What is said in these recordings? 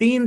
3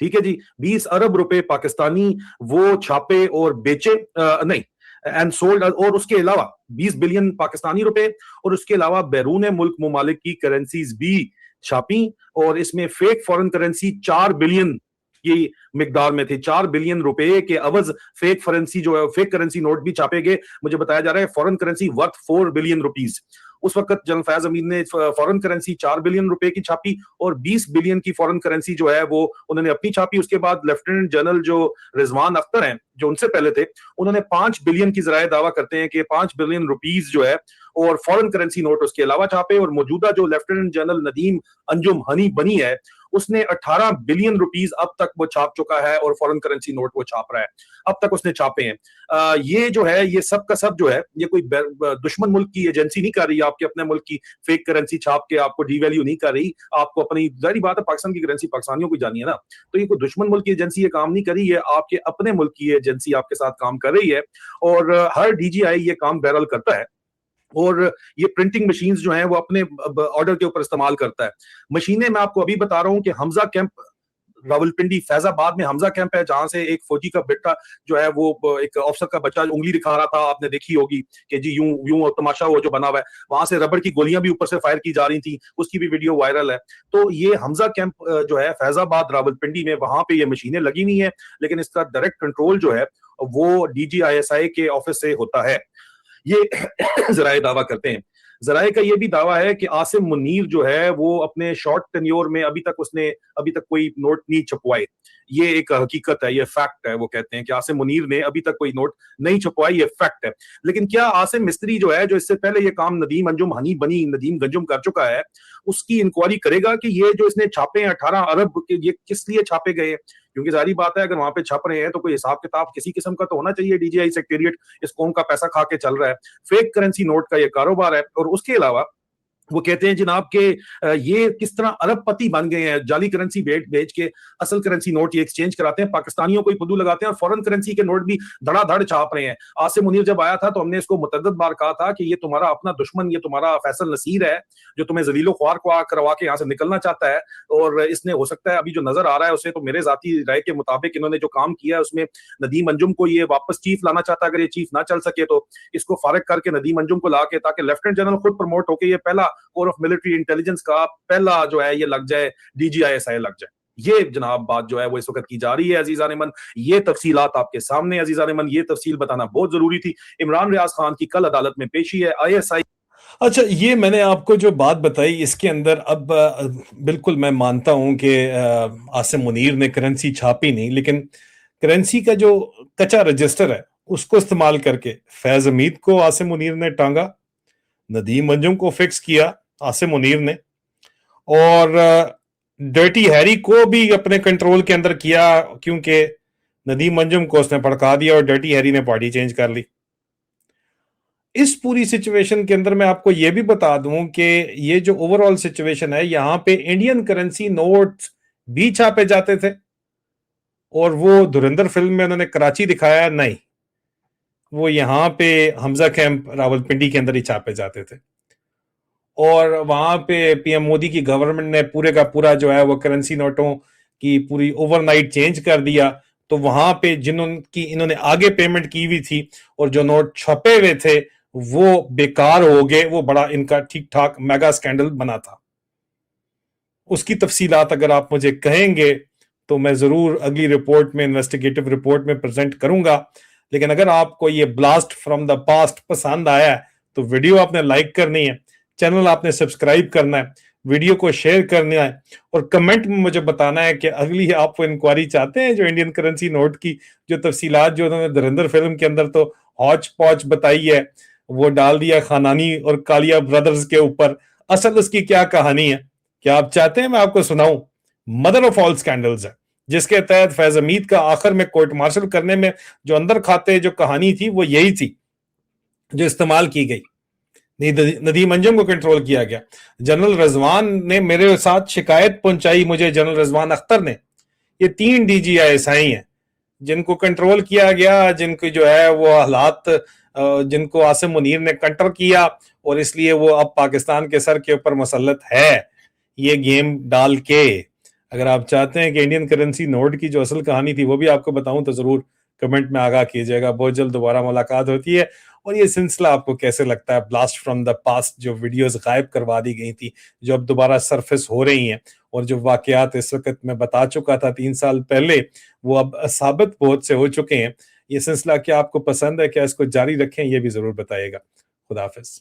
ٹھیک ہے جی, 20 ارب روپے پاکستانی وہ چھاپے اور بیچے, نہیں اینڈ سولڈ, اور اس کے علاوہ 20 بلین پاکستانی روپے, اور اس کے علاوہ بیرون ملک ممالک کی کرنسیز بھی چھاپی, اور اس میں فیک فورن کرنسی 4 بلین کی مقدار میں تھے. 4 بلین روپے کے عوض فیک کرنسی جو ہے, فیک کرنسی نوٹ بھی چھاپے گئے. مجھے بتایا جا رہا ہے foreign currency worth 4 billion rupees. اس وقت جنرل فیاض امین نے فورن کرنسی 4 بلین روپے کی چھاپی, اور 20 بلین کی فورن کرنسی جو ہے وہ انہوں نے اپنی چھاپی. اس کے بعد لیفٹیننٹ جنرل جو رضوان اختر ہیں, جو ان سے پہلے تھے, انہوں نے 5 بلین کی ذرائع دعویٰ کرتے ہیں کہ 5 بلین روپیز جو ہے اور فورن کرنسی نوٹ اس کے علاوہ چھاپے. اور موجودہ جو لیفٹیننٹ جنرل ندیم انجم ہنی بنی ہے, اس نے 18 بلین روپیز اب تک وہ چھاپ چکا ہے, اور فورن کرنسی نوٹ وہ چھاپ رہا ہے, اب تک اس نے چھاپے ہیں. یہ جو ہے یہ سب کا سب جو ہے یہ کوئی دشمن ملک کی ایجنسی نہیں کر رہی, آپ کے اپنے ملک کی فیک کرنسی چھاپ کے آپ کو ڈی ویلیو نہیں کر رہی. آپ کو اپنی, ظاہری بات ہے پاکستان کی کرنسی پاکستانیوں کو جانی ہے نا, تو یہ کوئی دشمن ملک کی ایجنسی یہ کام نہیں کر رہی ہے, آپ کے اپنے ملک کی ایجنسی آپ کے ساتھ کام کر رہی ہے. اور ہر ڈی جی آئی یہ کام بہرحال کرتا ہے, اور یہ پرنٹنگ مشینز جو ہیں وہ اپنے آرڈر کے اوپر استعمال کرتا ہے. مشینیں میں آپ کو ابھی بتا رہا ہوں کہ حمزہ کیمپ راولپنڈی فیض آباد میں حمزہ کیمپ ہے, جہاں سے ایک فوجی کا بیٹا جو ہے وہ ایک افسر کا بچہ انگلی دکھا رہا تھا, آپ نے دیکھی ہوگی کہ جی یوں یوں تماشا وہ جو بنا ہوا ہے, وہاں سے ربڑ کی گولیاں بھی اوپر سے فائر کی جا رہی تھیں, اس کی بھی ویڈیو وائرل ہے. تو یہ حمزہ کیمپ جو ہے فیض آباد راولپنڈی میں, وہاں پہ یہ مشینیں لگی ہوئی ہیں, لیکن اس کا ڈائریکٹ کنٹرول جو ہے وہ D G I S I کے آفس سے ہوتا ہے. یہ ذرائع دعویٰ کرتے ہیں. ذرائع کا یہ بھی دعویٰ ہے کہ عاصم منیر جو ہے وہ اپنے شارٹ ٹینیور میں ابھی تک کوئی نوٹ نہیں چھپوائے. یہ ایک حقیقت ہے, یہ فیکٹ ہے. وہ کہتے ہیں کہ عاصم منیر نے ابھی تک کوئی نوٹ نہیں چھپوائے, یہ فیکٹ ہے. لیکن کیا عاصم مستری جو ہے, جو اس سے پہلے یہ کام ندیم انجم ہنی بنی ندیم گنجم کر چکا ہے, اس کی انکوائری کرے گا کہ یہ جو اس نے چھاپے ہیں 18 ارب کے, یہ کس لیے چھاپے گئے؟ کیونکہ ظاہری بات ہے اگر وہاں پہ چھپ رہے ہیں تو کوئی حساب کتاب کسی قسم کا تو ہونا چاہیے. ڈی جی آئی سیکریٹریٹ اس قوم کا پیسہ کھا کے چل رہا ہے, فیک کرنسی نوٹ کا یہ کاروبار ہے. اور اس کے علاوہ وہ کہتے ہیں جناب کہ یہ کس طرح ارب پتی بن گئے ہیں, جعلی کرنسی بیچ کے اصل کرنسی نوٹ یہ ایکسچینج کراتے ہیں, پاکستانیوں کو پدو لگاتے ہیں, اور فورن کرنسی کے نوٹ بھی دھڑا دھڑ چھاپ رہے ہیں. عاصم منیر جب آیا تھا تو ہم نے اس کو متعدد بار کہا تھا کہ یہ تمہارا اپنا دشمن, یہ تمہارا فیصل نصیر ہے جو تمہیں ذلیل و خوار کروا کے یہاں سے نکلنا چاہتا ہے. اور اس نے ہو سکتا ہے ابھی جو نظر آ رہا ہے اسے, تو میرے ذاتی رائے کے مطابق انہوں نے جو کام کیا ہے اس میں ندیم انجم کو یہ واپس چیف لانا چاہتا ہے. اگر یہ چیف نہ چل سکے تو اس کو فارغ کر کے ندیم انجم کو لا کے, تاکہ لیفٹیننٹ جنرل خود پروموٹ ہو کے یہ پہلا کور آف ملٹری انٹیلیجنس کا پہلا جو ہے یہ لگ جائے, D G I S I لگ جائے. یہ جناب بات جو ہے وہ اس وقت کی جا رہی ہے. عزیزان من, یہ تفصیلات آپ کے سامنے. عزیزان من, یہ تفصیل بتانا بہت ضروری تھی. عمران ریاض خان کی کل عدالت میں پیشی ہے. آئی ایس آئی, اچھا, یہ میں نے آپ کو جو بات بتائی اس کے اندر اب بالکل میں مانتا ہوں کہ عاصم منیر نے کرنسی چھاپی نہیں, لیکن کرنسی کا جو کچا رجسٹر ہے اس کو استعمال کر کے فیض حمید کو عاصم منیر نے ٹانگا, ندیم انجم کو فکس کیا عاصم منیر نے, اور ڈرٹی ہیری کو بھی اپنے کنٹرول کے اندر کیا, کیونکہ ندیم انجم کو اس نے پڑکا دیا اور ڈرٹی ہیری نے پارٹی چینج کر لی. اس پوری سچویشن کے اندر میں آپ کو یہ بھی بتا دوں کہ یہ جو اوور آل سچویشن ہے, یہاں پہ انڈین کرنسی نوٹس بھی چھاپے جاتے تھے, اور وہ دھرندر فلم میں انہوں نے کراچی دکھایا نہیں, وہ یہاں پہ حمزہ کیمپ راولپنڈی کے اندر ہی چھاپے جاتے تھے. اور وہاں پہ پی ایم مودی کی گورنمنٹ نے پورے کا پورا جو ہے وہ کرنسی نوٹوں کی پوری اوور نائٹ چینج کر دیا. تو وہاں پہ جنہوں کی انہوں نے آگے پیمنٹ کی ہوئی تھی اور جو نوٹ چھپے ہوئے تھے وہ بیکار ہو گئے. وہ بڑا ان کا ٹھیک ٹھاک میگا سکینڈل بنا تھا. اس کی تفصیلات اگر آپ مجھے کہیں گے تو میں ضرور اگلی رپورٹ میں, انویسٹیگیٹو رپورٹ میں پریزنٹ کروں گا. لیکن اگر آپ کو یہ بلاسٹ فرام دا پاسٹ پسند آیا ہے تو ویڈیو آپ نے لائک کرنی ہے, چینل آپ نے سبسکرائب کرنا ہے, ویڈیو کو شیئر کرنا ہے, اور کمنٹ میں مجھے بتانا ہے کہ اگلی آپ وہ انکوائری چاہتے ہیں جو انڈین کرنسی نوٹ کی جو تفصیلات جو انہوں نے دھرندر فلم کے اندر تو ہاچ پاچ بتائی ہے, وہ ڈال دیا خانانی اور کالیا برادرز کے اوپر. اصل اس کی کیا کہانی ہے, کیا آپ چاہتے ہیں میں آپ کو سناؤں؟ مدر آف آل سکینڈلز ہے, جس کے تحت فیض حمید کا آخر میں کورٹ مارشل کرنے میں جو اندر کھاتے جو کہانی تھی وہ یہی تھی جو استعمال کی گئی. ندیم انجم کو کنٹرول کیا گیا. جنرل رضوان نے میرے ساتھ شکایت پہنچائی مجھے, جنرل رضوان اختر نے. یہ 3 D G I S I ہیں جن کو کنٹرول کیا گیا, جن کو جو ہے وہ حالات, جن کو عاصم منیر نے کنٹر کیا, اور اس لیے وہ اب پاکستان کے سر کے اوپر مسلط ہے یہ گیم ڈال کے. اگر آپ چاہتے ہیں کہ انڈین کرنسی نوٹ کی جو اصل کہانی تھی وہ بھی آپ کو بتاؤں تو ضرور کمنٹ میں آگاہ کیجیے گا. بہت جلد دوبارہ ملاقات ہوتی ہے. اور یہ سلسلہ آپ کو کیسے لگتا ہے؟ بلاسٹ فرام دا پاسٹ جو ویڈیوز غائب کروا دی گئی تھی, جو اب دوبارہ سرفیس ہو رہی ہیں, اور جو واقعات اس وقت میں بتا چکا تھا 3 سال پہلے, وہ اب ثابت بہت سے ہو چکے ہیں. یہ سلسلہ کیا آپ کو پسند ہے؟ کیا اس کو جاری رکھیں؟ یہ بھی ضرور بتائیے گا. خدا حافظ.